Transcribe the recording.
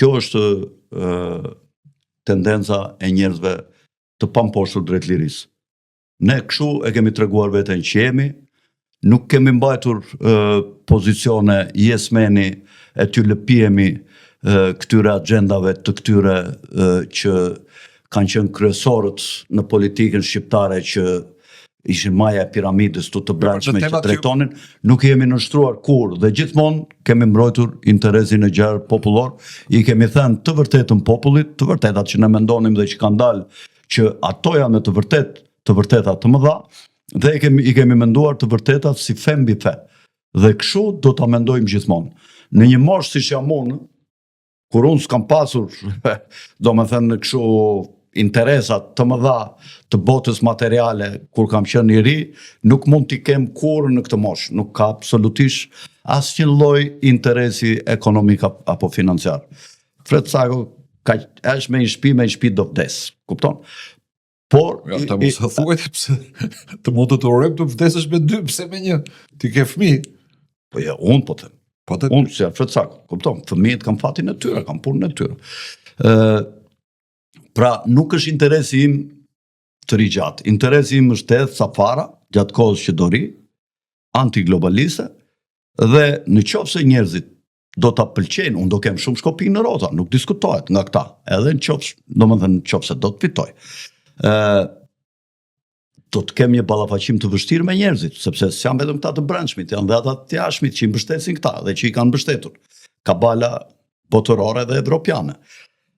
Kjo është tendenca e njerëzve të pamposhtur drejt lirisë. Ne kështu e kemi treguar veten që jemi, nuk kemi mbajtur pozicione jesmeni e ty lëpihemi këtyre agendave të këtyre që kanë qenë kryesorët në politikën shqiptare që ishin maja e piramidës të brendshme që drejtonin, nuk jemi nështruar kur dhe gjithmonë kemi mbrojtur interesin e gjerë popullor, i kemi thënë të vërtetën popullit, të vërtetat që ne mendonim dhe që kanë dalë që ato janë me të vërtetat të mëdha, dhe i kemi menduar të vërtetat si fe mbi fe. Dhe kështu do ta mendojmë gjithmonë. Në një moshë siç jam unë, kur unë s'kam pasur, do me thënë kështu interesat të mëdha të botës materiale kur kam qenë i ri, nuk mund t'i kem kurrë në këtë moshë, nuk ka absolutisht asnjë lloj interesi ekonomik apo financiar. Fred Sako është me një shtëpi do vdes, kupton? Por ta mos e thuaj pse të mund të urojmë të vdesësh me 2, pse me 1? Ti ke fëmijë. Po ja, unë po them. Unë si Fred Sako, kupton? Fëmijët kanë fatin e tyre, kanë punën e tyre. Pra nuk është interesi im të rigjatë. Interesi im është të safara, gjatë kohës që do ri, antiglobaliste, dhe në qoftë se njerëzit do ta pëlqejnë, unë do kem shumë shkopi në rrota, nuk diskutohet nga këta, edhe në qoftë se do të fitoj. Do të kem një ballafaqim të vështirë me njerëzit, sepse s'janë vetëm këta të brendshmit, janë dhe ata të jashtmit që i mbështesin këta dhe që i kanë mbështetur. Kabala botërore dhe evropiane.